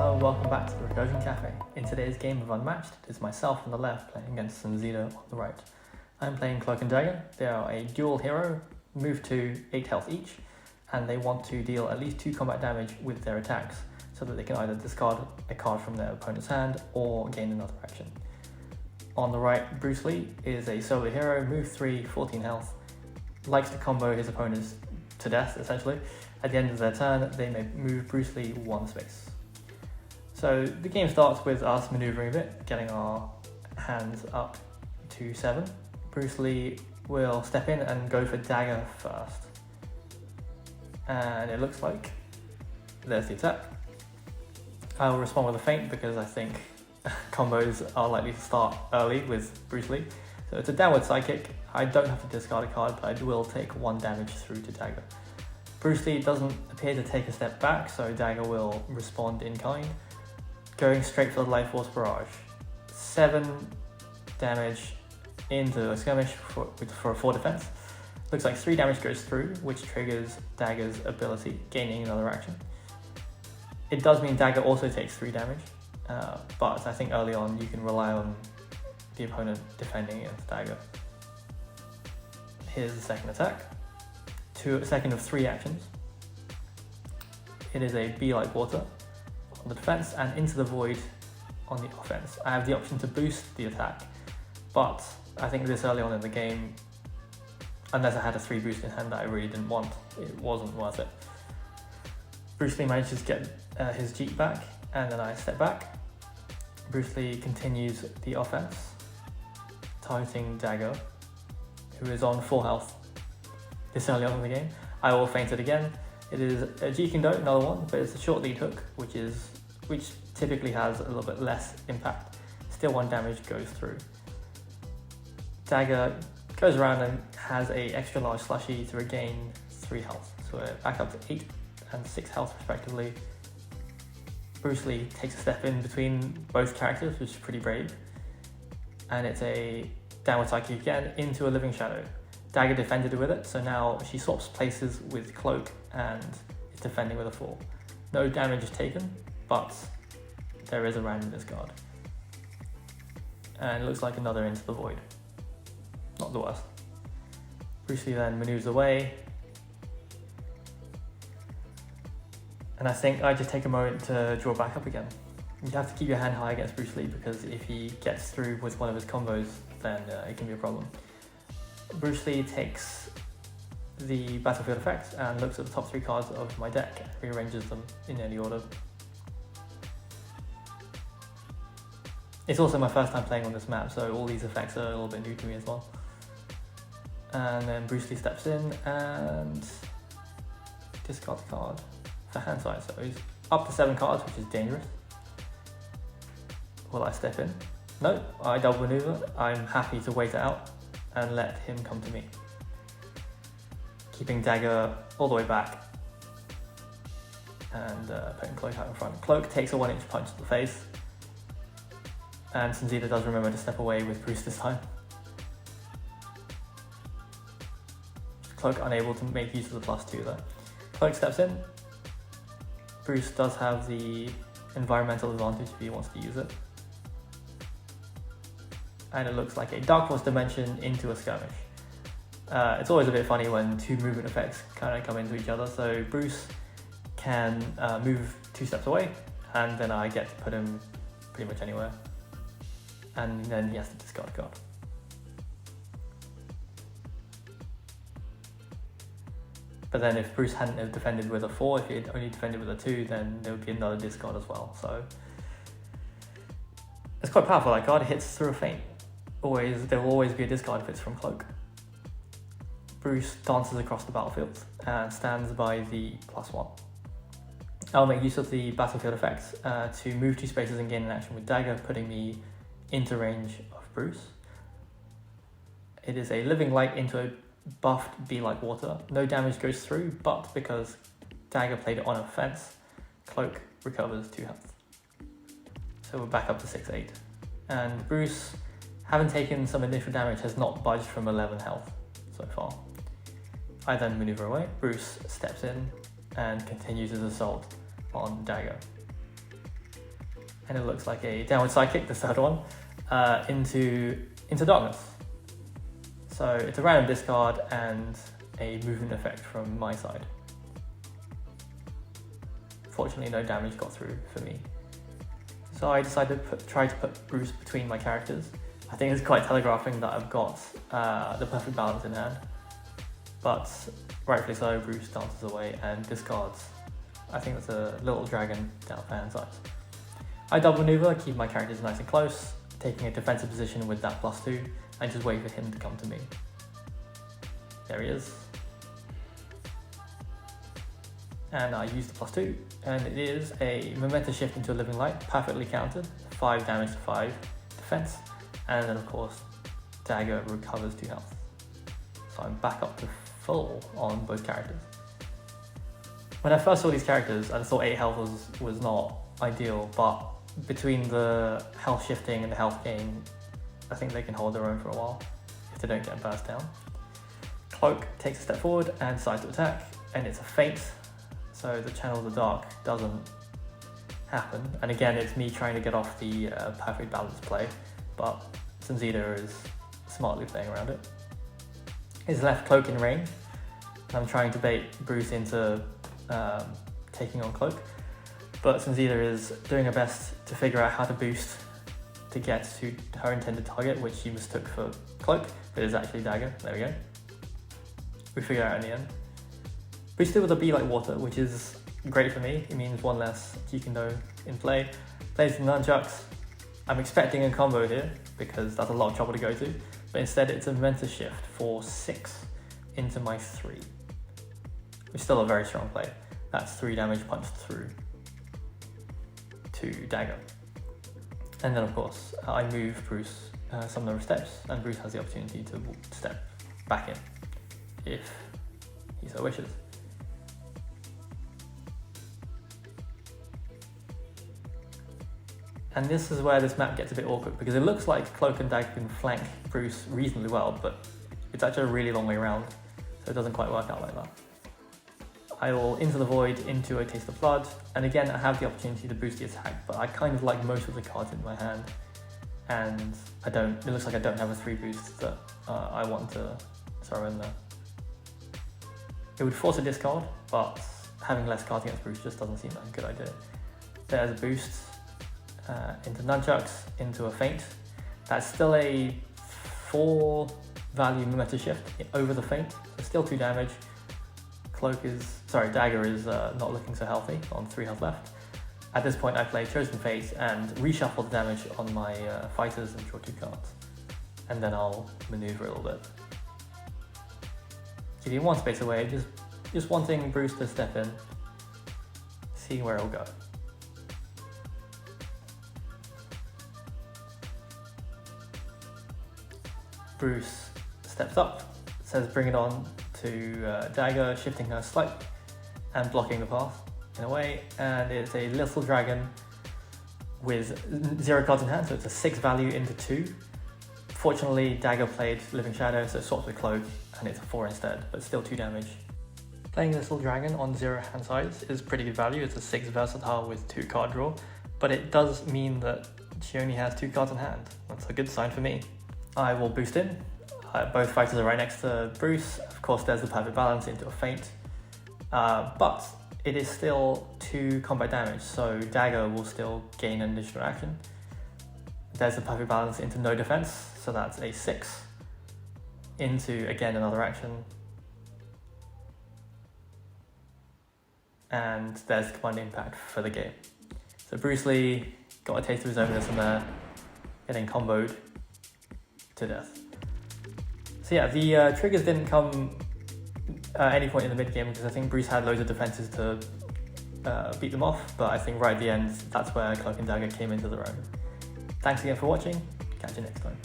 Hello and welcome back to the Recursion Cafe. In today's game of Unmatched, it is myself on the left playing against Sunzida on the right. I'm playing Cloak and Dagger. They are a dual hero, move to 8 health each, and they want to deal at least 2 combat damage with their attacks, so that they can either discard a card from their opponent's hand or gain another action. On the right, Bruce Lee is a solo hero, move 3, 14 health, likes to combo his opponents to death essentially. At the end of their turn, they may move Bruce Lee 1 space. So the game starts with us maneuvering a bit, getting our hands up to 7. Bruce Lee will step in and go for dagger first. And it looks like there's the attack. I will respond with a feint because I think combos are likely to start early with Bruce Lee. So it's a downward sidekick. I don't have to discard a card, but I will take 1 damage through to dagger. Bruce Lee doesn't appear to take a step back, so dagger will respond in kind, going straight for the Life Force Barrage. 7 damage into a skirmish for a 4 defense. Looks like 3 damage goes through, which triggers dagger's ability, gaining another action. It does mean dagger also takes 3 damage, but I think early on you can rely on the opponent defending against dagger. Here's the second attack. A second of 3 actions. It is a Be Like Water on the defense and Into the Void on the offense. I have the option to boost the attack, but I think this early on in the game, unless I had a 3 boost in hand that I really didn't want, it wasn't worth it. Bruce Lee manages to get his Jeep back, and then I step back. Bruce Lee continues the offense, targeting Dagger, who is on 4 health. This early on in the game, I will feint it again. It is a Jikendo, another one, but it's a short lead hook, which typically has a little bit less impact. Still 1 damage goes through. Dagger goes around and has a extra large slushy to regain 3 health. So we're back up to 8 and 6 health respectively. Bruce Lee takes a step in between both characters, which is pretty brave. And it's a downward sidekick again into a living shadow. Dagger defended with it, so now she swaps places with Cloak and is defending with a 4. No damage is taken, but there is a random discard. And it looks like another Into the Void. Not the worst. Bruce Lee then maneuvers away. And I think I just take a moment to draw back up again. You have to keep your hand high against Bruce Lee because if he gets through with one of his combos, then it can be a problem. Bruce Lee takes the battlefield effect and looks at the top 3 cards of my deck and rearranges them in any order. It's also my first time playing on this map, so all these effects are a little bit new to me as well. And then Bruce Lee steps in and discards a card for hand size. So he's up to 7 cards, which is dangerous. Will I step in? No, I double maneuver. I'm happy to wait it out and let him come to me. Keeping Dagger all the way back and putting Cloak out in front. Cloak takes a 1-inch punch to the face, and Sunzida does remember to step away with Bruce this time. Cloak unable to make use of the +2 though. Cloak steps in. Bruce does have the environmental advantage if he wants to use it. And it looks like a Dark Force dimension into a skirmish. It's always a bit funny when 2 movement effects kind of come into each other. So Bruce can move 2 steps away, and then I get to put him pretty much anywhere. And then he has to discard a card. But then if Bruce hadn't have defended with a 4, if he had only defended with a 2, then there would be another discard as well. So it's quite powerful, that card. It hits through a feint. There will always be a discard if it's from Cloak. Bruce dances across the battlefield and stands by the +1. I'll make use of the battlefield effect to move 2 spaces and gain an action with Dagger, putting me into range of Bruce. It is a living light into a buffed Be Like Water. No damage goes through, but because Dagger played it on offense, Cloak recovers 2 health. So we're back up to 6-8. And Bruce, having taken some initial damage, has not budged from 11 health so far. I then maneuver away. Bruce steps in and continues his assault on Dagger. and it looks like a downward sidekick, the third one, into darkness. So it's a random discard and a movement effect from my side. Fortunately, no damage got through for me. So I decided to try to put Bruce between my characters. I think it's quite telegraphing that I've got the perfect balance in hand. But rightfully so, Bruce dances away and discards. I think that's a little dragon down for hand size. I double maneuver, keep my characters nice and close, taking a defensive position with that +2, and just wait for him to come to me. There he is. And I use the +2, and it is a momentous shift into a living light, perfectly countered, 5 damage to 5 defense, and then of course, Dagger recovers 2 health. So I'm back up to full on both characters. When I first saw these characters, I thought 8 health was not ideal, but between the health shifting and the health gain, I think they can hold their own for a while if they don't get burst down. Cloak takes a step forward and decides to attack, and it's a feint, so the Channel of the Dark doesn't happen. And again, it's me trying to get off the perfect balance play, but Sunzida is smartly playing around it. He's left Cloak in range, and I'm trying to bait Bruce into taking on Cloak, but Sunzida is doing her best to figure out how to boost to get to her intended target, which she mistook for Cloak, but is actually Dagger. There we go. We figure it out in the end. Boosted with a Be Like Water, which is great for me. It means 1 less Jikendo in play. Plays the nunchucks. I'm expecting a combo here because that's a lot of trouble to go to, but instead it's a momentous shift for 6 into my 3. Which is still a very strong play. That's 3 damage punched through to Dagger. And then of course, I move Bruce some number of steps, and Bruce has the opportunity to step back in, if he so wishes. And this is where this map gets a bit awkward, because it looks like Cloak and Dagger can flank Bruce reasonably well, but it's actually a really long way around, so it doesn't quite work out like that. I will Into the Void, into a Taste of Blood, and again I have the opportunity to boost the attack, but I kind of like most of the cards in my hand, and it looks like I don't have a 3 boost that I want to throw in there. It would force a discard, but having less cards against Bruce just doesn't seem like a good idea. There's a boost into Nunchucks, into a feint. That's still a 4 value momentum shift over the feint, so still 2 damage. Dagger is not looking so healthy, on 3 health left. At this point I play Chosen Fate and reshuffle the damage on my fighters and draw 2 cards. And then I'll maneuver a little bit. Keeping 1 space away, just wanting Bruce to step in, see where it'll go. Bruce steps up, says bring it on to Dagger, shifting her slightly and blocking the path in a way, and it's a little dragon with 0 cards in hand, so it's a 6 value into 2. Fortunately, Dagger played Living Shadow, so it swaps with Cloak, and it's a 4 instead, but still 2 damage. Playing this little dragon on 0 hand size is pretty good value. It's a 6 versatile with 2 card draw, but it does mean that she only has 2 cards in hand. That's a good sign for me. I will boost in. Both fighters are right next to Bruce. Of course, there's the perfect balance into a feint, but it is still 2 combat damage, so Dagger will still gain an additional action. There's the perfect balance into no defense, so that's a 6 into, again, another action. And there's the combined impact for the game. So Bruce Lee got a taste of his own medicine there, getting comboed to death. So yeah, the triggers didn't come at any point in the mid game, because I think Bruce had loads of defenses to beat them off, but I think right at the end, that's where Cloak and Dagger came into their own. Thanks again for watching, catch you next time.